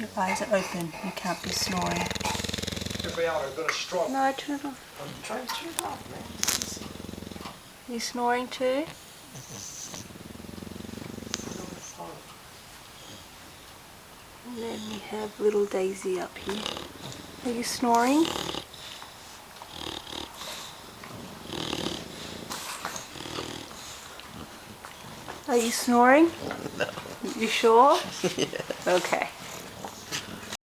Your eyes are open. You can't be snoring. No, turn it off. I'm trying to turn it off, man. Are you snoring too? And then we have little Daisy up here. Are you snoring? Are you snoring? No. You sure? Yeah. Okay.